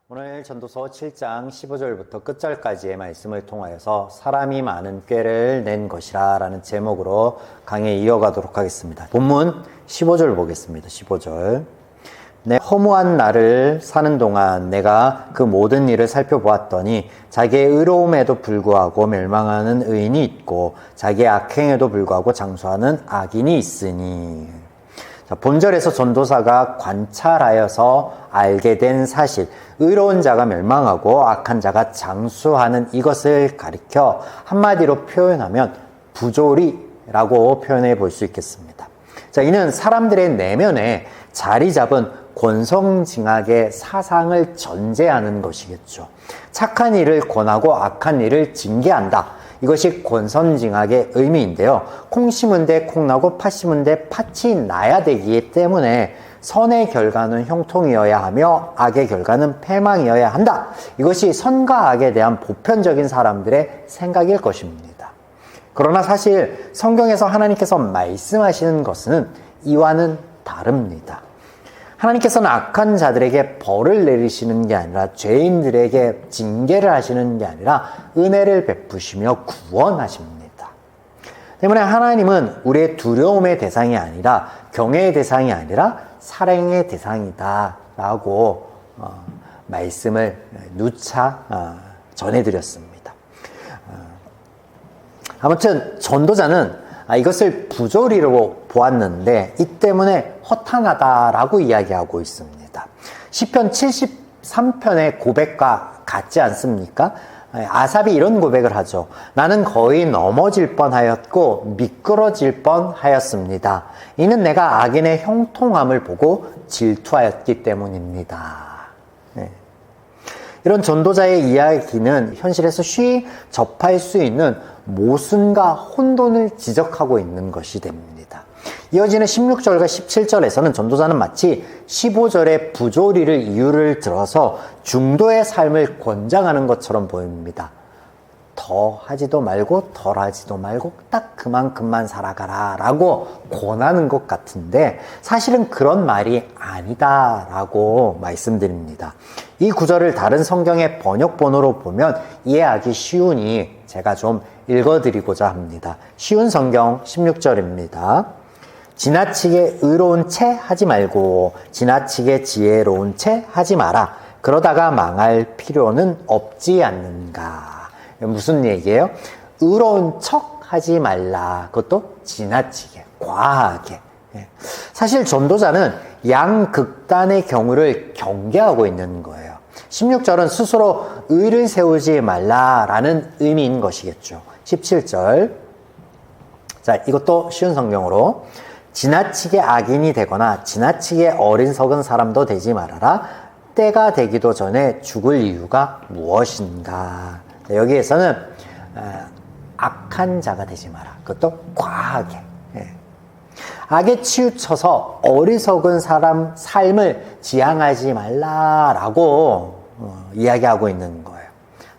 오늘 전도서 7장 15절부터 끝절까지의 말씀을 통하여서 사람이 많은 꾀를 낸 것이라 라는 제목으로 강의 이어가도록 하겠습니다. 본문 15절 보겠습니다. 15절. 내 허무한 날을 사는 동안 내가 그 모든 일을 살펴보았더니 자기의 의로움에도 불구하고 멸망하는 의인이 있고 자기의 악행에도 불구하고 장수하는 악인이 있으니. 자, 본절에서 전도사가 관찰하여서 알게 된 사실, 의로운 자가 멸망하고 악한 자가 장수하는 이것을 가리켜 한마디로 표현하면 부조리라고 표현해 볼 수 있겠습니다. 자, 이는 사람들의 내면에 자리 잡은 권성징악의 사상을 전제하는 것이겠죠. 착한 일을 권하고 악한 일을 징계한다. 이것이 권선징악의 의미인데요. 콩 심은 데 콩 나고 팥 심은 데 팥이 나야 되기 때문에 선의 결과는 형통이어야 하며 악의 결과는 패망이어야 한다. 이것이 선과 악에 대한 보편적인 사람들의 생각일 것입니다. 그러나 사실 성경에서 하나님께서 말씀하시는 것은 이와는 다릅니다. 하나님께서는 악한 자들에게 벌을 내리시는 게 아니라 죄인들에게 징계를 하시는 게 아니라 은혜를 베푸시며 구원하십니다. 때문에 하나님은 우리의 두려움의 대상이 아니라 경외의 대상이 아니라 사랑의 대상이다 라고 말씀을 누차 전해드렸습니다. 아무튼 전도자는 이것을 부조리로 보았는데 이 때문에 허탄하다라고 이야기하고 있습니다. 시편 73편의 고백과 같지 않습니까? 아삽이 이런 고백을 하죠. 나는 거의 넘어질 뻔하였고 미끄러질 뻔하였습니다. 이는 내가 악인의 형통함을 보고 질투하였기 때문입니다. 네. 이런 전도자의 이야기는 현실에서 쉬이 접할 수 있는 모순과 혼돈을 지적하고 있는 것이 됩니다. 이어지는 16절과 17절에서는 전도자는 마치 15절의 부조리를 이유를 들어서 중도의 삶을 권장하는 것처럼 보입니다. 더 하지도 말고 덜 하지도 말고 딱 그만큼만 살아가라 라고 권하는 것 같은데 사실은 그런 말이 아니다 라고 말씀드립니다. 이 구절을 다른 성경의 번역본으로 보면 이해하기 쉬우니 제가 좀 읽어드리고자 합니다. 쉬운 성경 16절입니다. 지나치게 의로운 채 하지 말고 지나치게 지혜로운 채 하지 마라. 그러다가 망할 필요는 없지 않는가. 무슨 얘기예요? 의로운 척 하지 말라. 그것도 지나치게, 과하게. 사실 전도자는 양극단의 경우를 경계하고 있는 거예요. 16절은 스스로 의를 세우지 말라라는 의미인 것이겠죠. 17절. 자, 이것도 쉬운 성경으로. 지나치게 악인이 되거나 지나치게 어리석은 사람도 되지 말아라. 때가 되기도 전에 죽을 이유가 무엇인가. 여기에서는 악한 자가 되지 마라. 그것도 과하게. 악에 치우쳐서 어리석은 사람 삶을 지향하지 말라라고 이야기하고 있는 거예요.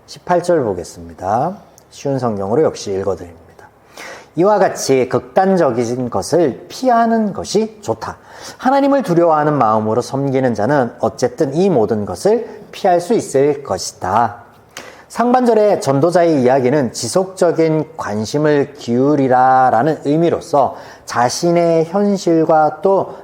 18절 보겠습니다. 쉬운 성경으로 역시 읽어드립니다. 이와 같이 극단적인 것을 피하는 것이 좋다. 하나님을 두려워하는 마음으로 섬기는 자는 어쨌든 이 모든 것을 피할 수 있을 것이다. 상반절의 전도자의 이야기는 지속적인 관심을 기울이라라는 의미로서 자신의 현실과 또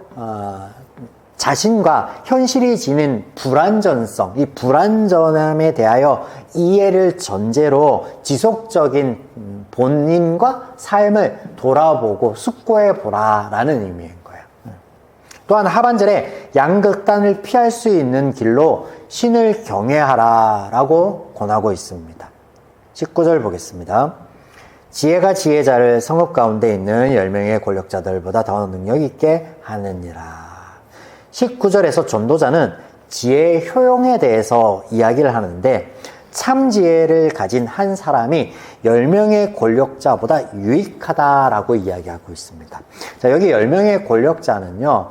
자신과 현실이 지닌 불완전성, 이 불완전함에 대하여 이해를 전제로 지속적인 본인과 삶을 돌아보고 숙고해 보라라는 의미인 거예요. 또한 하반절에 양극단을 피할 수 있는 길로 신을 경외하라라고 권하고 있습니다. 19절 보겠습니다. 지혜가 지혜자를 성읍 가운데 있는 10명의 권력자들보다 더 능력 있게 하느니라. 19절에서 전도자는 지혜의 효용에 대해서 이야기를 하는데 참 지혜를 가진 한 사람이 10명의 권력자보다 유익하다라고 이야기하고 있습니다. 자, 여기 10명의 권력자는요,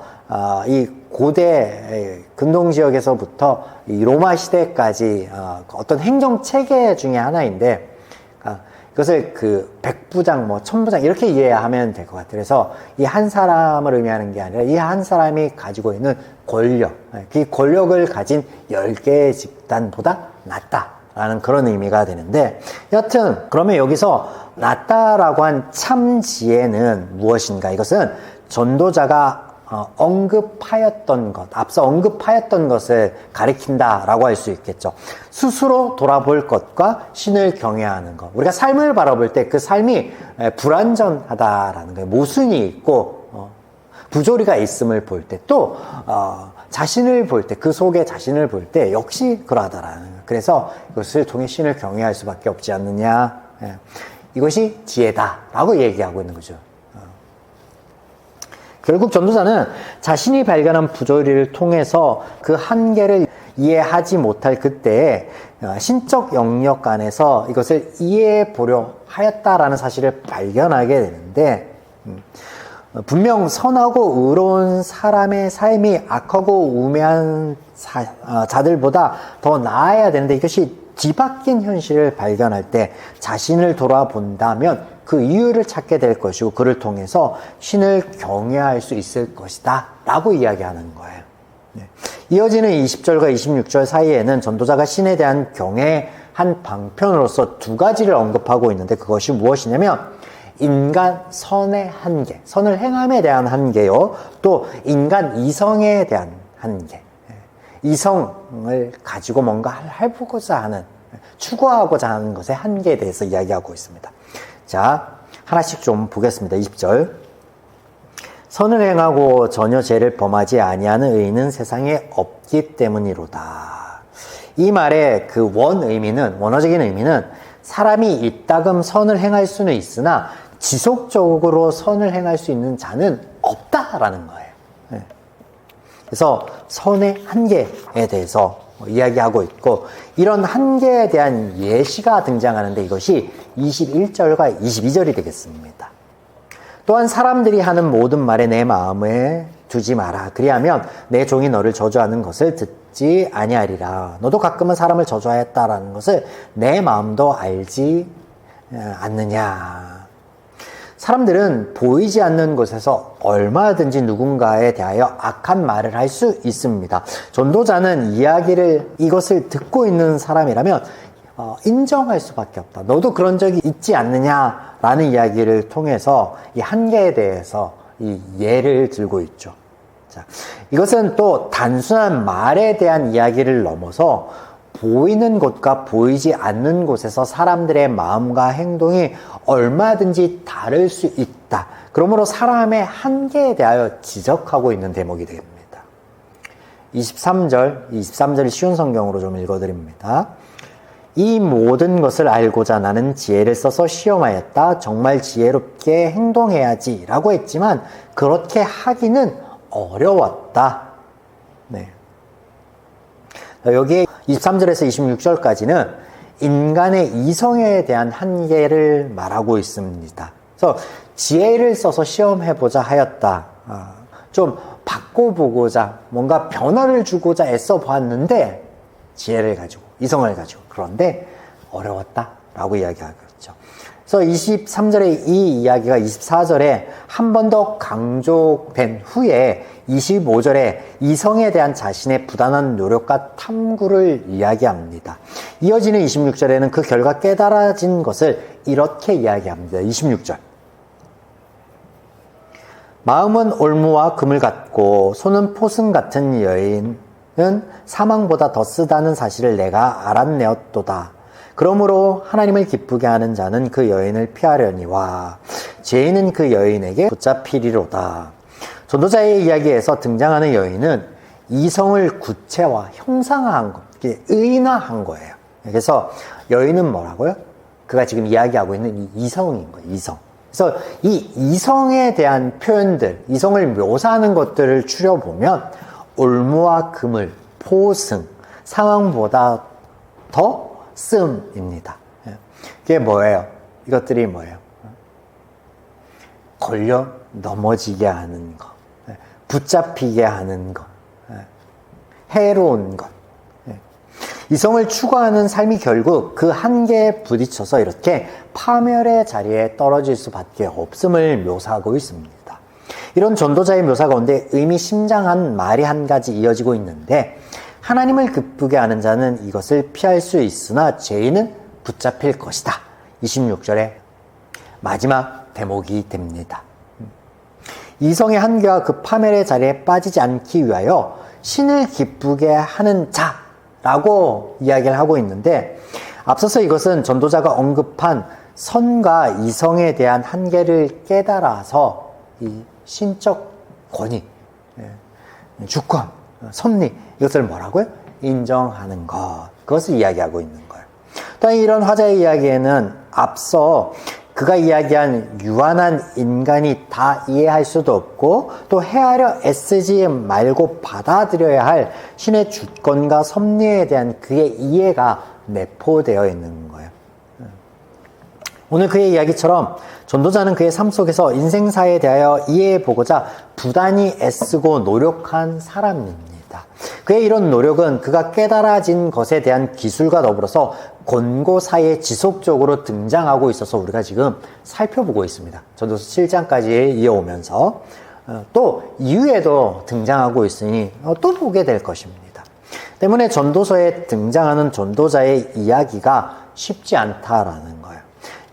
이 고대 근동지역에서부터 이 로마 시대까지 어떤 행정 체계 중에 하나인데 이것을 그 백부장, 뭐 천부장 이렇게 이해하면 될 것 같아요. 그래서 이 한 사람을 의미하는 게 아니라 이 한 사람이 가지고 있는 권력, 그 권력을 가진 10개의 집단보다 낫다라는 그런 의미가 되는데, 여튼 그러면 여기서 낫다라고 한 참 지혜는 무엇인가? 이것은 전도자가 언급하였던 것, 앞서 언급하였던 것을 가리킨다라고 할 수 있겠죠. 스스로 돌아볼 것과 신을 경외하는 것. 우리가 삶을 바라볼 때 그 삶이 불완전하다라는 거예요. 모순이 있고 부조리가 있음을 볼 때, 또 자신을 볼 때, 그 속에 자신을 볼 때 역시 그러하다라는 거예요. 그래서 이것을 통해 신을 경외할 수밖에 없지 않느냐. 이것이 지혜다라고 얘기하고 있는 거죠. 결국 전도자는 자신이 발견한 부조리를 통해서 그 한계를 이해하지 못할 그때에 신적 영역 안에서 이것을 이해해 보려 하였다라는 사실을 발견하게 되는데, 분명 선하고 의로운 사람의 삶이 악하고 우매한 자들보다 더 나아야 되는데, 이것이 뒤바뀐 현실을 발견할 때 자신을 돌아본다면 그 이유를 찾게 될 것이고, 그를 통해서 신을 경외할 수 있을 것이다 라고 이야기하는 거예요. 이어지는 20절과 26절 사이에는 전도자가 신에 대한 경외의 한 방편으로서 두 가지를 언급하고 있는데, 그것이 무엇이냐면 인간 선의 한계, 선을 행함에 대한 한계요, 또 인간 이성에 대한 한계, 이성을 가지고 뭔가 해보고자 하는, 추구하고자 하는 것의 한계에 대해서 이야기하고 있습니다. 자, 하나씩 좀 보겠습니다. 20절. 선을 행하고 전혀 죄를 범하지 아니하는 의인은 세상에 없기 때문이로다. 이 말의 그 원어적인 의미는 사람이 이따금 선을 행할 수는 있으나 지속적으로 선을 행할 수 있는 자는 없다라는 거예요. 그래서 선의 한계에 대해서 이야기하고 있고, 이런 한계에 대한 예시가 등장하는데 이것이 21절과 22절이 되겠습니다. 또한 사람들이 하는 모든 말에 내 마음에 두지 마라. 그리하면 내 종이 너를 저주하는 것을 듣지 아니하리라. 너도 가끔은 사람을 저주하였다라는 것을 내 마음도 알지 않느냐. 사람들은 보이지 않는 곳에서 얼마든지 누군가에 대하여 악한 말을 할 수 있습니다. 전도자는 이것을 듣고 있는 사람이라면 인정할 수밖에 없다. 너도 그런 적이 있지 않느냐라는 이야기를 통해서 이 한계에 대해서 이 예를 들고 있죠. 자, 이것은 또 단순한 말에 대한 이야기를 넘어서 보이는 곳과 보이지 않는 곳에서 사람들의 마음과 행동이 얼마든지 다를 수 있다. 그러므로 사람의 한계에 대하여 지적하고 있는 대목이 됩니다. 23절이 쉬운 성경으로 좀 읽어드립니다. 이 모든 것을 알고자 나는 지혜를 써서 시험하였다. 정말 지혜롭게 행동해야지 라고 했지만 그렇게 하기는 어려웠다. 네. 여기에 23절에서 26절까지는 인간의 이성에 대한 한계를 말하고 있습니다. 그래서 지혜를 써서 시험해보자 하였다. 좀 바꿔보고자, 뭔가 변화를 주고자 애써 보았는데 지혜를 가지고, 이성을 가지고, 그런데 어려웠다라고 이야기하고 있죠. 그래서 23절의 이 이야기가 24절에 한 번 더 강조된 후에 25절에 이성에 대한 자신의 부단한 노력과 탐구를 이야기합니다. 이어지는 26절에는 그 결과 깨달아진 것을 이렇게 이야기합니다. 26절. 마음은 올무와 금을 같고 손은 포승 같은 여인은 사망보다 더 쓰다는 사실을 내가 알았내었도다. 그러므로 하나님을 기쁘게 하는 자는 그 여인을 피하려니와 죄인은 그 여인에게 붙잡히리로다. 전도자의 이야기에서 등장하는 여인은 이성을 구체화, 형상화한 것, 의인화한 거예요. 그래서 여인은 뭐라고요? 그가 지금 이야기하고 있는 이 이성인 거예요. 이성. 그래서 이 이성에 대한 표현들, 이성을 묘사하는 것들을 추려보면 올무와 그물, 포승, 상황보다 더 씀입니다. 이게 뭐예요? 이것들이 뭐예요? 걸려 넘어지게 하는 것, 붙잡히게 하는 것, 해로운 것. 이성을 추구하는 삶이 결국 그 한계에 부딪혀서 이렇게 파멸의 자리에 떨어질 수밖에 없음을 묘사하고 있습니다. 이런 전도자의 묘사 가운데 의미심장한 말이 한 가지 이어지고 있는데, 하나님을 기쁘게 하는 자는 이것을 피할 수 있으나 죄인은 붙잡힐 것이다. 26절의 마지막 대목이 됩니다. 이성의 한계와 그 파멸의 자리에 빠지지 않기 위하여 신을 기쁘게 하는 자라고 이야기를 하고 있는데, 앞서서 이것은 전도자가 언급한 선과 이성에 대한 한계를 깨달아서 이 신적 권위, 주권, 섭리, 이것을 뭐라고요? 인정하는 것, 그것을 이야기하고 있는 거예요. 또한 이런 화자의 이야기에는 앞서 그가 이야기한 유한한 인간이 다 이해할 수도 없고 또 헤아려 애쓰지 말고 받아들여야 할 신의 주권과 섭리에 대한 그의 이해가 내포되어 있는 거예요. 오늘 그의 이야기처럼 전도자는 그의 삶 속에서 인생사에 대하여 이해해보고자 부단히 애쓰고 노력한 사람입니다. 그의 이런 노력은 그가 깨달아진 것에 대한 기술과 더불어서 권고사에 지속적으로 등장하고 있어서 우리가 지금 살펴보고 있습니다. 전도서 7장까지 이어오면서 또 이후에도 등장하고 있으니 또 보게 될 것입니다. 때문에 전도서에 등장하는 전도자의 이야기가 쉽지 않다라는 거예요.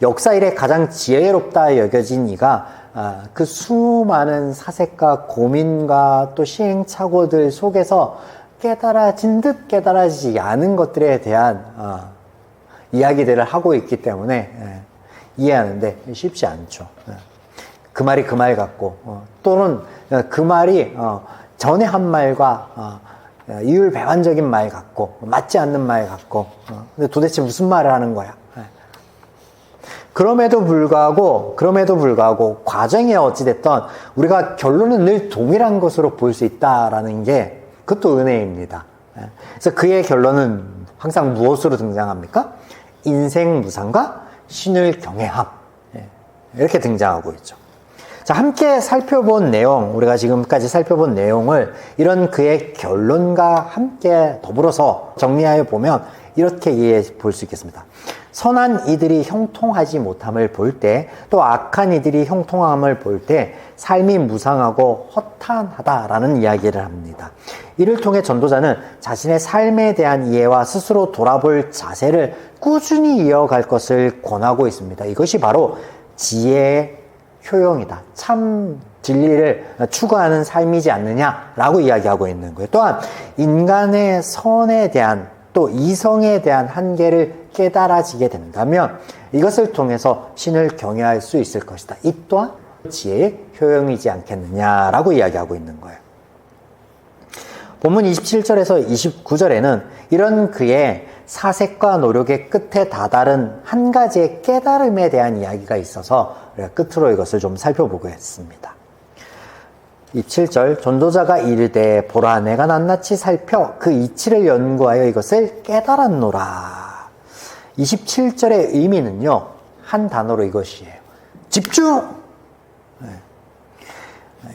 역사 이래 가장 지혜롭다 여겨진 이가 그 수많은 사색과 고민과 또 시행착오들 속에서 깨달아진 듯 깨달아지지 않은 것들에 대한 이야기들을 하고 있기 때문에 이해하는데 쉽지 않죠. 그 말이 그 말 같고 또는 그 말이 전에 한 말과 이율배반적인 말 같고 맞지 않는 말 같고 근데 도대체 무슨 말을 하는 거야? 그럼에도 불구하고 과정에 어찌됐던 우리가 결론은 늘 동일한 것으로 볼 수 있다라는 게 그것도 은혜입니다. 그래서 그의 결론은 항상 무엇으로 등장합니까? 인생 무상과 신을 경외함, 이렇게 등장하고 있죠. 자, 함께 살펴본 내용, 우리가 지금까지 살펴본 내용을 이런 그의 결론과 함께 더불어서 정리하여 보면 이렇게 이해해 볼 수 있겠습니다. 선한 이들이 형통하지 못함을 볼 때, 또 악한 이들이 형통함을 볼 때 삶이 무상하고 허탄하다라는 이야기를 합니다. 이를 통해 전도자는 자신의 삶에 대한 이해와 스스로 돌아볼 자세를 꾸준히 이어갈 것을 권하고 있습니다. 이것이 바로 지혜의 효용이다. 참 진리를 추구하는 삶이지 않느냐라고 이야기하고 있는 거예요. 또한 인간의 선에 대한 또 이성에 대한 한계를 깨달아지게 된다면 이것을 통해서 신을 경외할 수 있을 것이다. 이 또한 지혜의 효용이지 않겠느냐라고 이야기하고 있는 거예요. 본문 27절에서 29절에는 이런 그의 사색과 노력의 끝에 다다른 한 가지의 깨달음에 대한 이야기가 있어서 우리가 끝으로 이것을 좀 살펴보겠습니다. 27절 전도자가 이르되 보라 내가 낱낱이 살펴 그 이치를 연구하여 이것을 깨달았노라. 27절의 의미는요, 한 단어로 이것이에요. 집중!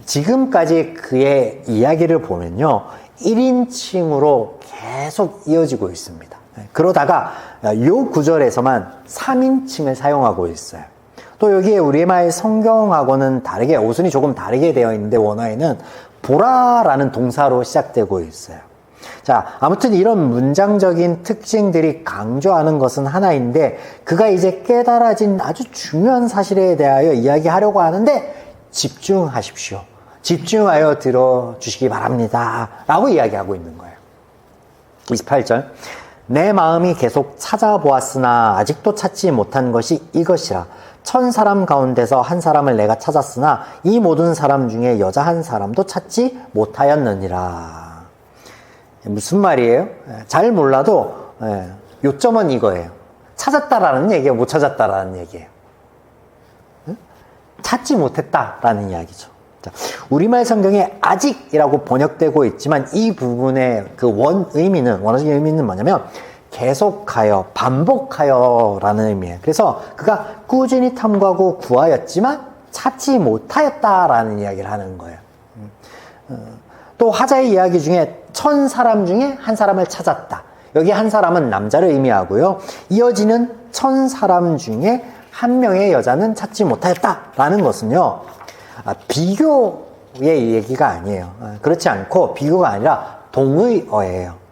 지금까지 그의 이야기를 보면요, 1인칭으로 계속 이어지고 있습니다. 그러다가 이 구절에서만 3인칭을 사용하고 있어요. 또 여기에 우리말 성경하고는 다르게, 어순이 조금 다르게 되어 있는데 원어에는 보라라는 동사로 시작되고 있어요. 자, 아무튼 이런 문장적인 특징들이 강조하는 것은 하나인데 그가 이제 깨달아진 아주 중요한 사실에 대하여 이야기하려고 하는데 집중하십시오. 집중하여 들어주시기 바랍니다. 라고 이야기하고 있는 거예요. 28절 내 마음이 계속 찾아보았으나 아직도 찾지 못한 것이 이것이라. 1000사람 가운데서 한 사람을 내가 찾았으나 이 모든 사람 중에 여자 한 사람도 찾지 못하였느니라. 무슨 말이에요? 잘 몰라도 요점은 이거예요. 찾았다라는 얘기예요? 못 찾았다라는 얘기예요? 찾지 못했다라는 이야기죠. 자, 우리말 성경에 아직이라고 번역되고 있지만 이 부분의 그 원어적인 의미는 뭐냐면 계속하여, 반복하여 라는 의미예요. 그래서 그가 꾸준히 탐구하고 구하였지만 찾지 못하였다라는 이야기를 하는 거예요. 또 화자의 이야기 중에 1000사람 중에 한 사람을 찾았다. 여기 한 사람은 남자를 의미하고요. 이어지는 1000사람 중에 한 명의 여자는 찾지 못하였다라는 것은요. 비교의 얘기가 아니에요. 그렇지 않고 비교가 아니라 동의어예요.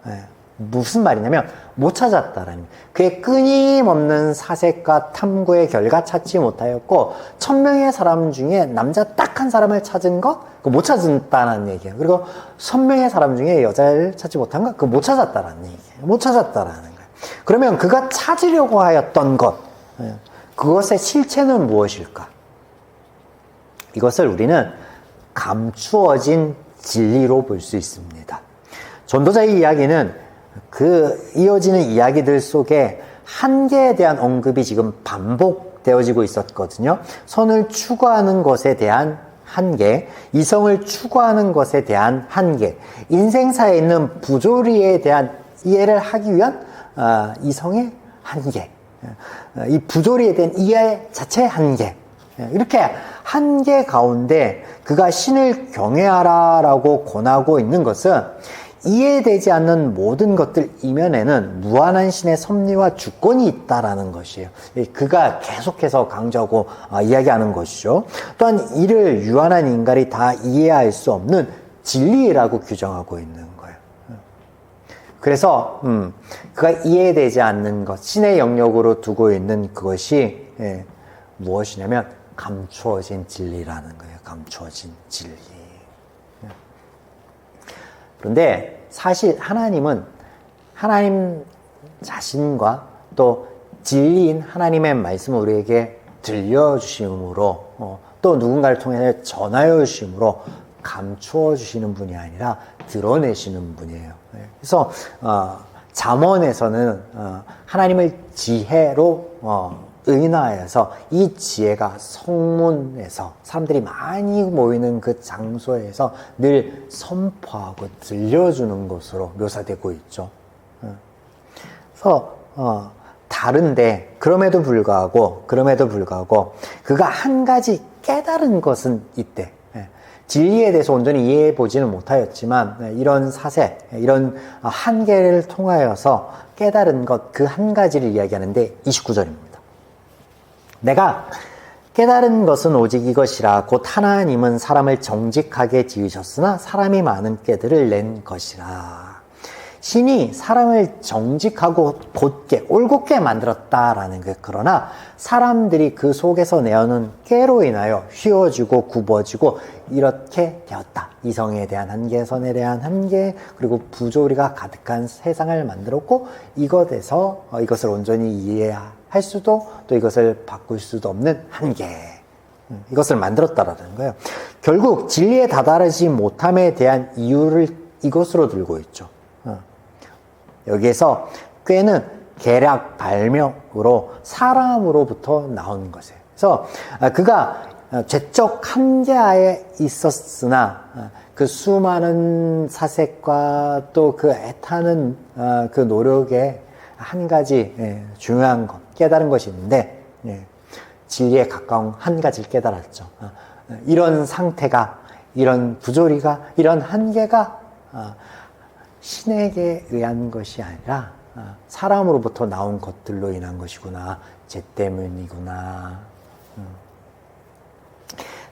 무슨 말이냐면 못 찾았다라는, 그의 끊임없는 사색과 탐구의 결과 찾지 못하였고 1000명의 사람 중에 남자 딱 한 사람을 찾은 거 못 찾았다는 얘기예요. 그리고 1000명의 사람 중에 여자를 찾지 못한 거 못 찾았다라는 얘기예요. 못 찾았다라는 거예요. 그러면 그가 찾으려고 하였던 것, 그것의 실체는 무엇일까? 이것을 우리는 감추어진 진리로 볼 수 있습니다. 전도자의 이야기는 그 이어지는 이야기들 속에 한계에 대한 언급이 지금 반복되어지고 있었거든요. 선을 추구하는 것에 대한 한계, 이성을 추구하는 것에 대한 한계, 인생사에 있는 부조리에 대한 이해를 하기 위한 이성의 한계, 이 부조리에 대한 이해 자체의 한계, 이렇게 한계 가운데 그가 신을 경외하라라고 권하고 있는 것은 이해되지 않는 모든 것들 이면에는 무한한 신의 섭리와 주권이 있다라는 것이에요. 그가 계속해서 강조하고 이야기하는 것이죠. 또한 이를 유한한 인간이 다 이해할 수 없는 진리라고 규정하고 있는 거예요. 그래서 그가 이해되지 않는 것, 신의 영역으로 두고 있는 그것이 무엇이냐면 감추어진 진리라는 거예요. 감추어진 진리. 그런데 사실 하나님은 하나님 자신과 또 진리인 하나님의 말씀을 우리에게 들려주심으로 또 누군가를 통해 전하여 주심으로 감추어 주시는 분이 아니라 드러내시는 분이에요. 그래서 잠언에서는 하나님을 지혜로 의인화해서 이 지혜가 성문에서 사람들이 많이 모이는 그 장소에서 늘 선포하고 들려주는 것으로 묘사되고 있죠. 그래서 다른데 그럼에도 불구하고 그가 한 가지 깨달은 것은 있대. 진리에 대해서 온전히 이해해 보지는 못하였지만 이런 사색, 이런 한계를 통하여서 깨달은 것 그 한 가지를 이야기하는데 29절입니다. 내가 깨달은 것은 오직 이것이라 곧 하나님은 사람을 정직하게 지으셨으나 사람이 많은 꾀들을 낸 것이라. 신이 사람을 정직하고 곧게 올곧게 만들었다라는 게, 그러나 사람들이 그 속에서 내어놓은 꾀로 인하여 휘어지고 굽어지고 이렇게 되었다. 이성에 대한 한계, 선에 대한 한계, 그리고 부조리가 가득한 세상을 만들었고 이것을 온전히 이해할 수도 또 이것을 바꿀 수도 없는 한계, 이것을 만들었다라는 거예요. 결국 진리에 다다르지 못함에 대한 이유를 이것으로 들고 있죠. 여기에서 꾀는 계략 발명으로 사람으로부터 나온 것이에요. 그래서 그가 죄적 한계하에 있었으나 그 수많은 사색과 또 그 애타는 그 노력에 한 가지 중요한 것, 깨달은 것이 있는데 진리에 가까운 한 가지를 깨달았죠. 이런 상태가, 이런 부조리가, 이런 한계가 신에게 의한 것이 아니라 사람으로부터 나온 것들로 인한 것이구나, 죄 때문이구나.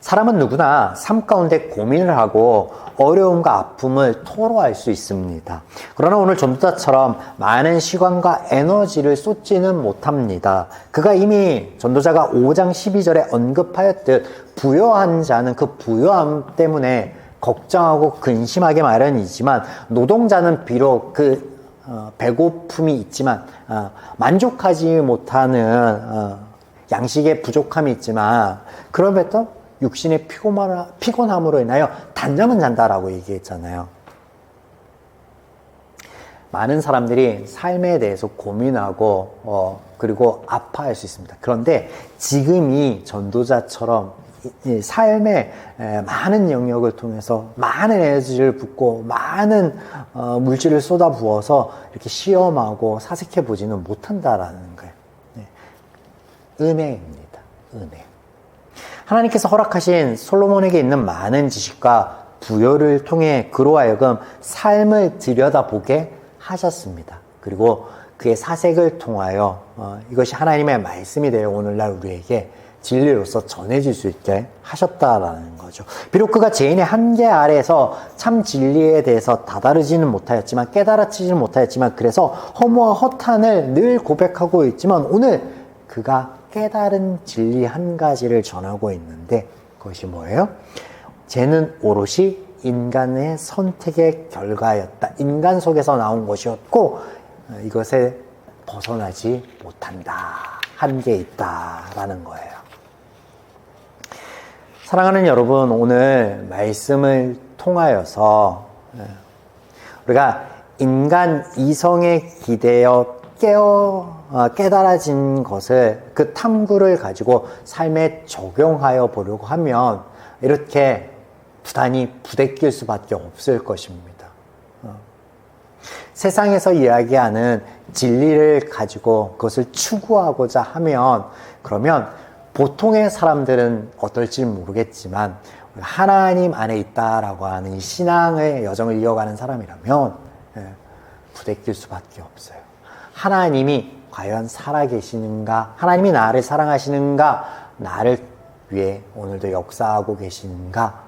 사람은 누구나 삶 가운데 고민을 하고 어려움과 아픔을 토로할 수 있습니다. 그러나 오늘 전도자처럼 많은 시간과 에너지를 쏟지는 못합니다. 그가 이미 전도자가 5장 12절에 언급하였듯 부요한 자는 그 부요함 때문에 걱정하고 근심하게 마련이지만, 노동자는 비록 배고픔이 있지만 만족하지 못하는 양식의 부족함이 있지만, 그럼에도 육신의 피곤함으로 인하여 단잠은 잔다라고 얘기했잖아요. 많은 사람들이 삶에 대해서 고민하고 그리고 아파할 수 있습니다. 그런데 지금 이 전도자처럼 이 삶의 많은 영역을 통해서 많은 에너지를 붓고 많은 물질을 쏟아 부어서 이렇게 시험하고 사색해 보지는 못한다라는 거예요. 은혜입니다. 은혜. 하나님께서 허락하신 솔로몬에게 있는 많은 지식과 부여를 통해 그로 하여금 삶을 들여다보게 하셨습니다. 그리고 그의 사색을 통하여 이것이 하나님의 말씀이 되어 오늘날 우리에게 진리로서 전해질 수 있게 하셨다라는 거죠. 비록 그가 죄인의 한계 아래에서 참 진리에 대해서 다다르지는 못하였지만, 깨달아지지는 못하였지만, 그래서 허무와 허탄을 늘 고백하고 있지만, 오늘 그가 깨달은 진리 한 가지를 전하고 있는데, 그것이 뭐예요? 죄는 오롯이 인간의 선택의 결과였다. 인간 속에서 나온 것이었고, 이것에 벗어나지 못한다. 한계 있다라는 거예요. 사랑하는 여러분, 오늘 말씀을 통하여서 우리가 인간 이성에 기대어 깨달아진 것을, 그 탐구를 가지고 삶에 적용하여 보려고 하면 이렇게 부단히 부대낄 수밖에 없을 것입니다. 세상에서 이야기하는 진리를 가지고 그것을 추구하고자 하면, 그러면 보통의 사람들은 어떨지 모르겠지만 하나님 안에 있다라고 하는 이 신앙의 여정을 이어가는 사람이라면 부대낄 수밖에 없어요. 하나님이 과연 살아계시는가? 하나님이 나를 사랑하시는가? 나를 위해 오늘도 역사하고 계시는가?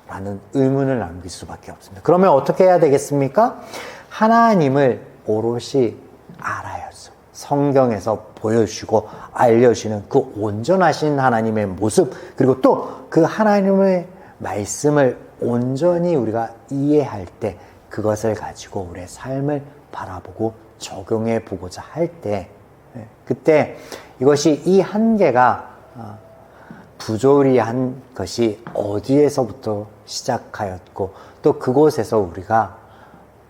라는 의문을 남길 수밖에 없습니다. 그러면 어떻게 해야 되겠습니까? 하나님을 오롯이 알아야죠. 성경에서 보여주시고 알려주시는 그 온전하신 하나님의 모습, 그리고 또 그 하나님의 말씀을 온전히 우리가 이해할 때 그것을 가지고 우리의 삶을 바라보고 적용해 보고자 할 때, 그때 이것이 이 한계가 부조리한 것이 어디에서부터 시작하였고, 또 그곳에서 우리가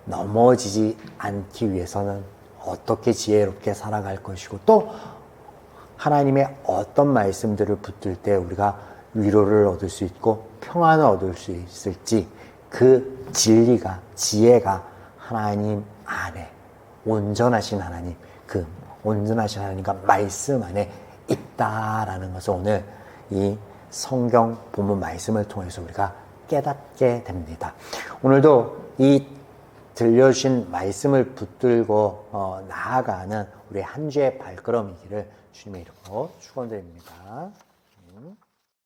넘어지지 않기 위해서는 어떻게 지혜롭게 살아갈 것이고, 또 하나님의 어떤 말씀들을 붙들 때 우리가 위로를 얻을 수 있고 평안을 얻을 수 있을지, 그 진리가, 지혜가 하나님 안에, 온전하신 하나님, 그 온전하신 하나님과 말씀 안에 있다라는 것을 오늘 이 성경 본문 말씀을 통해서 우리가 깨닫게 됩니다. 오늘도 이 들려주신 말씀을 붙들고 나아가는 우리 한 주의 발걸음이기를 주님의 이름으로 축원드립니다.